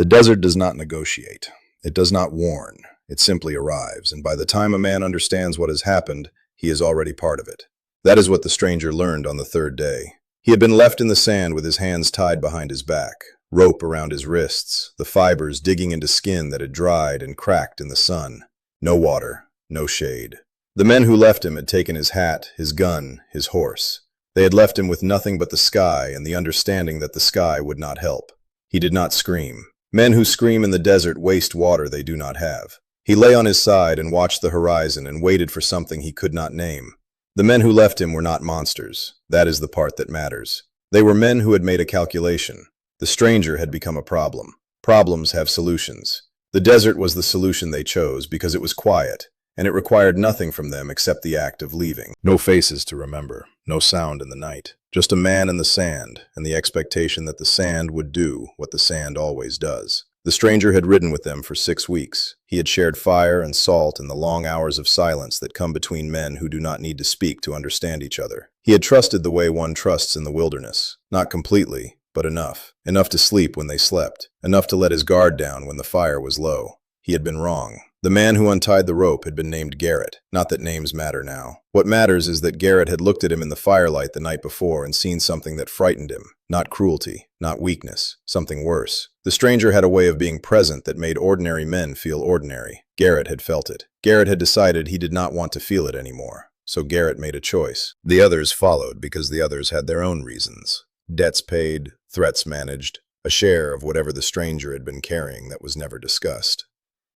The desert does not negotiate. It does not warn. It simply arrives, and by the time a man understands what has happened, he is already part of it. That is what the stranger learned on the third day. He had been left in the sand with his hands tied behind his back, rope around his wrists, the fibers digging into skin that had dried and cracked in the sun. No water, no shade. The men who left him had taken his hat, his gun, his horse. They had left him with nothing but the sky and the understanding that the sky would not help. He did not scream. Men who scream in the desert waste water they do not have. He lay on his side and watched the horizon and waited for something he could not name. The men who left him were not monsters. That is the part that matters. They were men who had made a calculation. The stranger had become a problem. Problems have solutions. The desert was the solution they chose because it was quiet, and it required nothing from them except the act of leaving. No faces to remember, no sound in the night, just a man in the sand and the expectation that the sand would do what the sand always does. The stranger had ridden with them for 6 weeks. He had shared fire and salt in the long hours of silence that come between men who do not need to speak to understand each other. He had trusted the way one trusts in the wilderness, not completely, but enough. Enough to sleep when they slept, enough to let his guard down when the fire was low. He had been wrong. The man who untied the rope had been named Garrett. Not that names matter now. What matters is that Garrett had looked at him in the firelight the night before and seen something that frightened him. Not cruelty, not weakness, something worse. The stranger had a way of being present that made ordinary men feel ordinary. Garrett had felt it. Garrett had decided he did not want to feel it anymore. So Garrett made a choice. The others followed because the others had their own reasons. Debts paid, threats managed, a share of whatever the stranger had been carrying that was never discussed.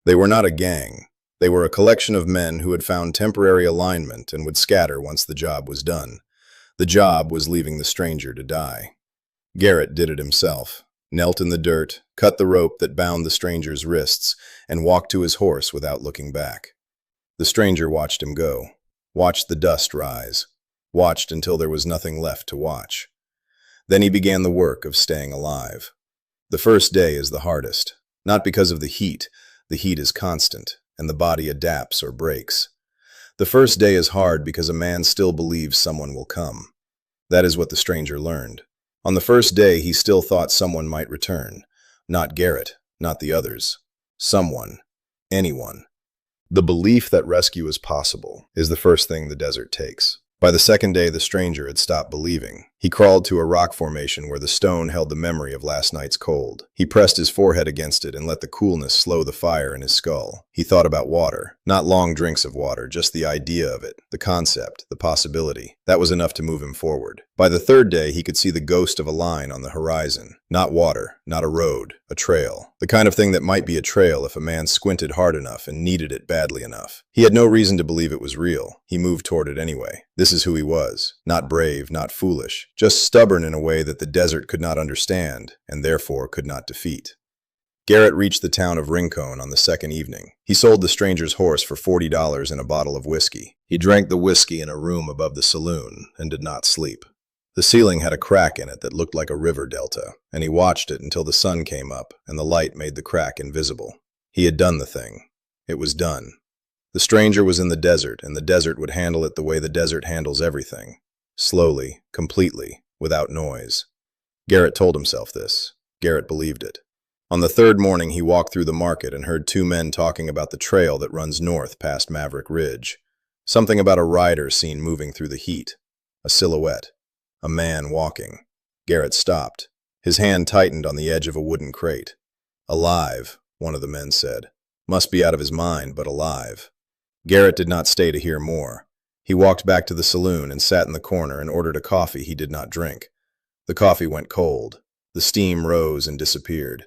They were not a gang. They were a collection of men who had found temporary alignment and would scatter once the job was done. The job was leaving the stranger to die. Garrett did it himself, knelt in the dirt, cut the rope that bound the stranger's wrists, and walked to his horse without looking back. The stranger watched him go, watched the dust rise, watched until there was nothing left to watch. Then he began the work of staying alive. The first day is the hardest, not because of the heat. The heat is constant, and the body adapts or breaks. The first day is hard because a man still believes someone will come. That is what the stranger learned. On the first day, he still thought someone might return. Not Garrett, not the others. Someone. Anyone. The belief that rescue is possible is the first thing the desert takes. By the second day, the stranger had stopped believing. He crawled to a rock formation where the stone held the memory of last night's cold. He pressed his forehead against it and let the coolness slow the fire in his skull. He thought about water. Not long drinks of water, just the idea of it, the concept, the possibility. That was enough to move him forward. By the third day, he could see the ghost of a line on the horizon. Not water, not a road, a trail. The kind of thing that might be a trail if a man squinted hard enough and needed it badly enough. He had no reason to believe it was real. He moved toward it anyway. This is who he was. Not brave, not foolish. Just stubborn in a way that the desert could not understand, and therefore could not defeat. Garrett reached the town of Rincon on the second evening. He sold the stranger's horse for $40 and a bottle of whiskey. He drank the whiskey in a room above the saloon, and did not sleep. The ceiling had a crack in it that looked like a river delta, and he watched it until the sun came up, and the light made the crack invisible. He had done the thing. It was done. The stranger was in the desert, and the desert would handle it the way the desert handles everything. Slowly, completely, without noise. Garrett told himself this. Garrett believed it. On the third morning, he walked through the market and heard 2 men talking about the trail that runs north past Maverick Ridge. Something about a rider seen moving through the heat. A silhouette. A man walking. Garrett stopped. His hand tightened on the edge of a wooden crate. Alive, one of the men said. Must be out of his mind, but alive. Garrett did not stay to hear more. He walked back to the saloon and sat in the corner and ordered a coffee he did not drink. The coffee went cold. The steam rose and disappeared.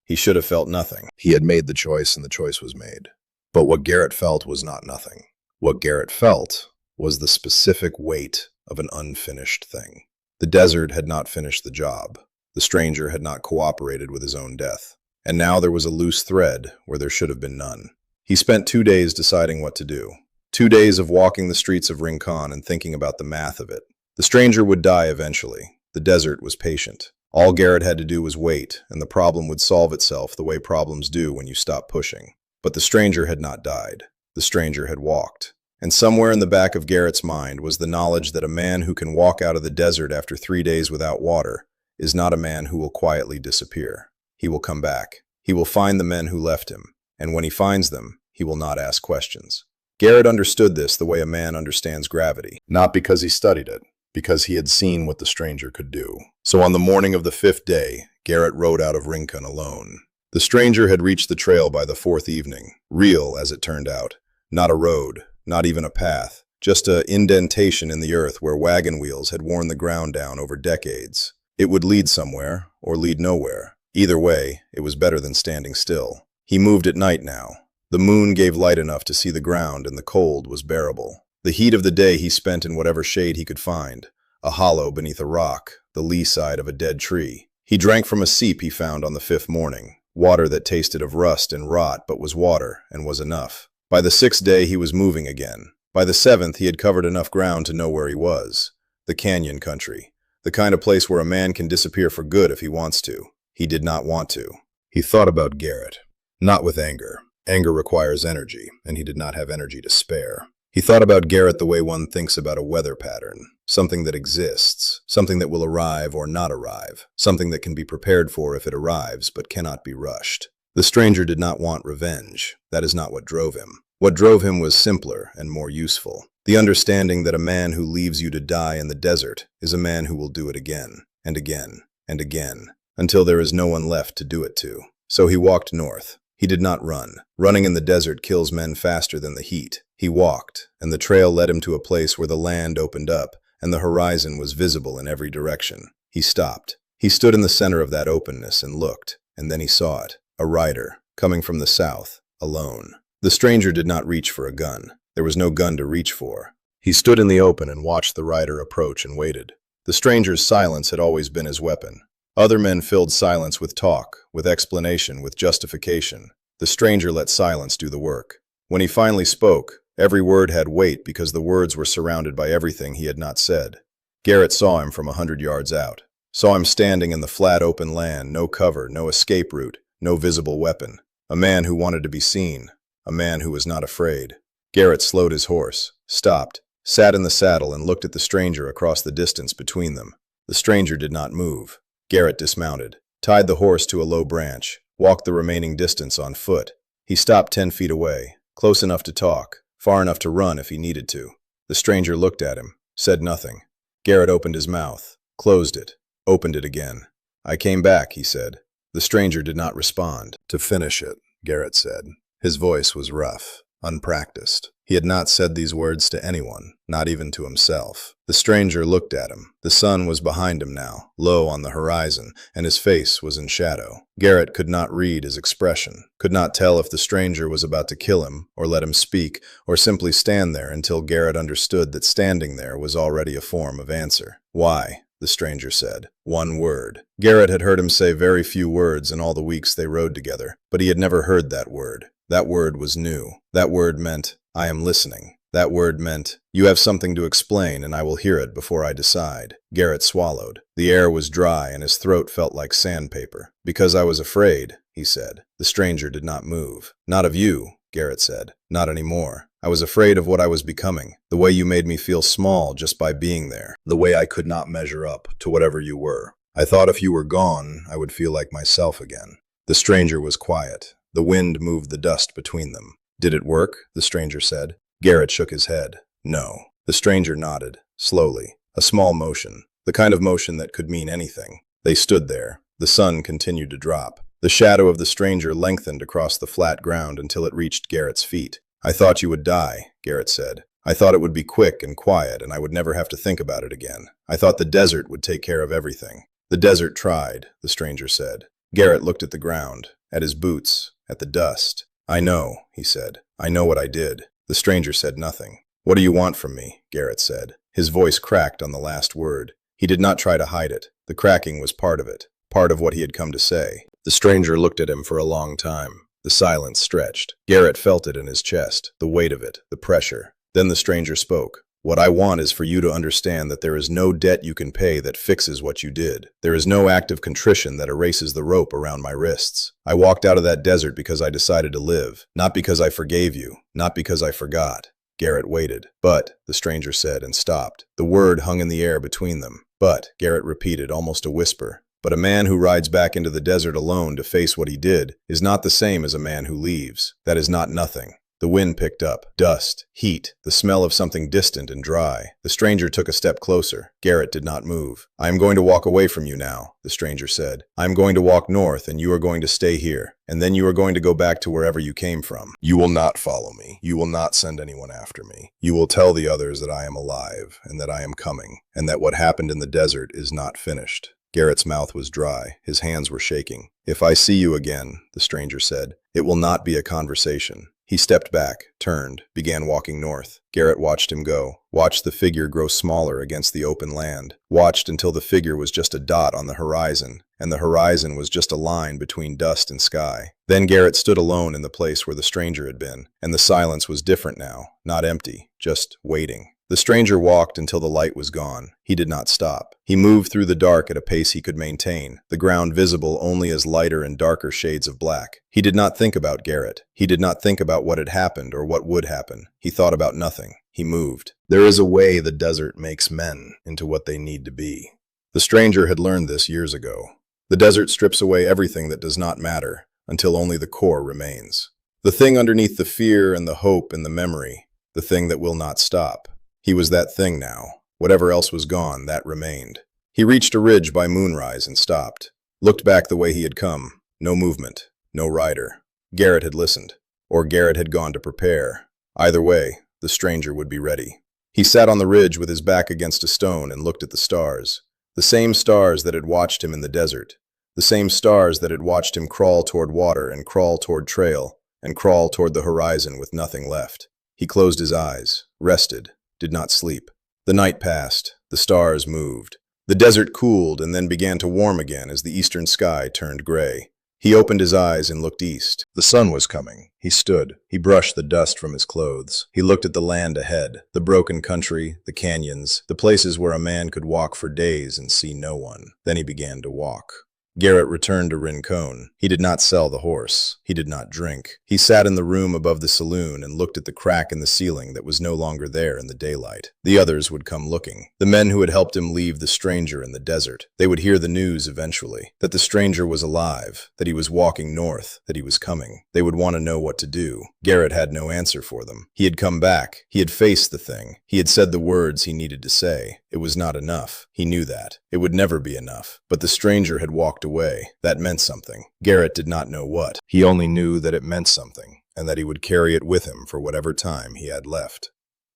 He should have felt nothing. He had made the choice and the choice was made. But what Garrett felt was not nothing. What Garrett felt was the specific weight of an unfinished thing. The desert had not finished the job. The stranger had not cooperated with his own death. And now there was a loose thread where there should have been none. He spent 2 days deciding what to do. 2 days of walking the streets of Rincon and thinking about the math of it. The stranger would die eventually. The desert was patient. All Garrett had to do was wait, and the problem would solve itself the way problems do when you stop pushing. But the stranger had not died. The stranger had walked. And somewhere in the back of Garrett's mind was the knowledge that a man who can walk out of the desert after 3 days without water is not a man who will quietly disappear. He will come back. He will find the men who left him, and when he finds them, he will not ask questions. Garrett understood this the way a man understands gravity, not because he studied it, because he had seen what the stranger could do. So on the morning of the 5th day, Garrett rode out of Rincon alone. The stranger had reached the trail by the 4th evening, real as it turned out. Not a road, not even a path, just an indentation in the earth where wagon wheels had worn the ground down over decades. It would lead somewhere, or lead nowhere. Either way, it was better than standing still. He moved at night now. The moon gave light enough to see the ground, and the cold was bearable. The heat of the day he spent in whatever shade he could find, a hollow beneath a rock, the lee side of a dead tree. He drank from a seep he found on the 5th morning, water that tasted of rust and rot but was water and was enough. By the 6th day he was moving again. By the 7th he had covered enough ground to know where he was. The canyon country. The kind of place where a man can disappear for good if he wants to. He did not want to. He thought about Garrett. Not with anger. Anger requires energy, and he did not have energy to spare. He thought about Garrett the way one thinks about a weather pattern, something that exists, something that will arrive or not arrive, something that can be prepared for if it arrives but cannot be rushed. The stranger did not want revenge. That is not what drove him. What drove him was simpler and more useful. The understanding that a man who leaves you to die in the desert is a man who will do it again, and again, and again, until there is no one left to do it to. So he walked north. He did not run. Running in the desert kills men faster than the heat. He walked, and the trail led him to a place where the land opened up, and the horizon was visible in every direction. He stopped. He stood in the center of that openness and looked, and then he saw it. A rider, coming from the south, alone. The stranger did not reach for a gun. There was no gun to reach for. He stood in the open and watched the rider approach and waited. The stranger's silence had always been his weapon. Other men filled silence with talk, with explanation, with justification. The stranger let silence do the work. When he finally spoke, every word had weight because the words were surrounded by everything he had not said. Garrett saw him from 100 yards out. Saw him standing in the flat open land, no cover, no escape route, no visible weapon. A man who wanted to be seen. A man who was not afraid. Garrett slowed his horse, stopped, sat in the saddle and looked at the stranger across the distance between them. The stranger did not move. Garrett dismounted, tied the horse to a low branch, walked the remaining distance on foot. He stopped 10 feet away, close enough to talk, far enough to run if he needed to. The stranger looked at him, said nothing. Garrett opened his mouth, closed it, opened it again. "I came back," he said. The stranger did not respond. "To finish it," Garrett said. His voice was rough, unpracticed. He had not said these words to anyone, not even to himself. The stranger looked at him. The sun was behind him now, low on the horizon, and his face was in shadow. Garrett could not read his expression, could not tell if the stranger was about to kill him, or let him speak, or simply stand there until Garrett understood that standing there was already a form of answer. "Why?" the stranger said. One word. Garrett had heard him say very few words in all the weeks they rode together, but he had never heard that word. That word was new. That word meant, "I am listening." That word meant, "You have something to explain and I will hear it before I decide." Garrett swallowed. The air was dry and his throat felt like sandpaper. "Because I was afraid," he said. The stranger did not move. "Not of you," Garrett said. "Not anymore. I was afraid of what I was becoming, the way you made me feel small just by being there, the way I could not measure up to whatever you were. I thought if you were gone, I would feel like myself again." The stranger was quiet. The wind moved the dust between them. "Did it work?" the stranger said. Garrett shook his head. "No." The stranger nodded, slowly. A small motion, the kind of motion that could mean anything. They stood there. The sun continued to drop. The shadow of the stranger lengthened across the flat ground until it reached Garrett's feet. "I thought you would die," Garrett said. "I thought it would be quick and quiet and I would never have to think about it again. I thought the desert would take care of everything." "The desert tried," the stranger said. Garrett looked at the ground, at his boots, at the dust. "I know," he said. "I know what I did." The stranger said nothing. "What do you want from me?" Garrett said. His voice cracked on the last word. He did not try to hide it. The cracking was part of it, part of what he had come to say. The stranger looked at him for a long time. The silence stretched. Garrett felt it in his chest, the weight of it, the pressure. Then the stranger spoke. "What I want is for you to understand that there is no debt you can pay that fixes what you did. There is no act of contrition that erases the rope around my wrists. I walked out of that desert because I decided to live, not because I forgave you, not because I forgot." Garrett waited. "But," the stranger said and stopped. The word hung in the air between them. "But," Garrett repeated, almost a whisper. But a man who rides back into the desert alone to face what he did is not the same as a man who leaves. That is not nothing. The wind picked up. Dust, heat, the smell of something distant and dry. The stranger took a step closer. Garrett did not move. "I am going to walk away from you now," the stranger said. "I am going to walk north, and you are going to stay here. And then you are going to go back to wherever you came from. You will not follow me. You will not send anyone after me. You will tell the others that I am alive, and that I am coming, and that what happened in the desert is not finished." Garrett's mouth was dry. His hands were shaking. "If I see you again," the stranger said, "it will not be a conversation." He stepped back, turned, began walking north. Garrett watched him go, watched the figure grow smaller against the open land, watched until the figure was just a dot on the horizon, and the horizon was just a line between dust and sky. Then Garrett stood alone in the place where the stranger had been, and the silence was different now, not empty, just waiting. The stranger walked until the light was gone. He did not stop. He moved through the dark at a pace he could maintain, the ground visible only as lighter and darker shades of black. He did not think about Garrett. He did not think about what had happened or what would happen. He thought about nothing. He moved. There is a way the desert makes men into what they need to be. The stranger had learned this years ago. The desert strips away everything that does not matter until only the core remains. The thing underneath the fear and the hope and the memory, the thing that will not stop. He was that thing now. Whatever else was gone, that remained. He reached a ridge by moonrise and stopped. Looked back the way he had come. No movement. No rider. Garrett had listened. Or Garrett had gone to prepare. Either way, the stranger would be ready. He sat on the ridge with his back against a stone and looked at the stars. The same stars that had watched him in the desert. The same stars that had watched him crawl toward water and crawl toward trail and crawl toward the horizon with nothing left. He closed his eyes, rested. Did not sleep. The night passed. The stars moved. The desert cooled and then began to warm again as the eastern sky turned gray. He opened his eyes and looked east. The sun was coming. He stood. He brushed the dust from his clothes. He looked at the land ahead, the broken country, the canyons, the places where a man could walk for days and see no one. Then he began to walk. Garrett returned to Rincon. He did not sell the horse. He did not drink. He sat in the room above the saloon and looked at the crack in the ceiling that was no longer there in the daylight. The others would come looking. The men who had helped him leave the stranger in the desert. They would hear the news eventually, that the stranger was alive, that he was walking north, that he was coming. They would want to know what to do. Garrett had no answer for them. He had come back. He had faced the thing. He had said the words he needed to say. It was not enough. He knew that. It would never be enough. But the stranger had walked away. That meant something. Garrett did not know what. He only knew that it meant something, and that he would carry it with him for whatever time he had left.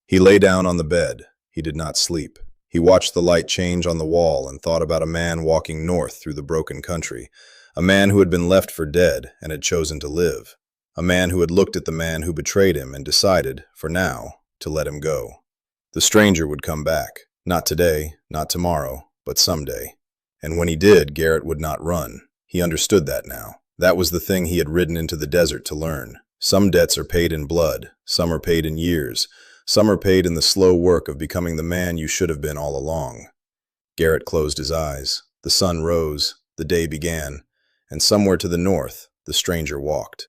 He lay down on the bed. He did not sleep. He watched the light change on the wall and thought about a man walking north through the broken country, a man who had been left for dead and had chosen to live, a man who had looked at the man who betrayed him and decided, for now, to let him go. The stranger would come back. Not today, not tomorrow, but someday. And when he did, Garrett would not run. He understood that now. That was the thing he had ridden into the desert to learn. Some debts are paid in blood, some are paid in years, some are paid in the slow work of becoming the man you should have been all along. Garrett closed his eyes. The sun rose, the day began, and somewhere to the north, the stranger walked.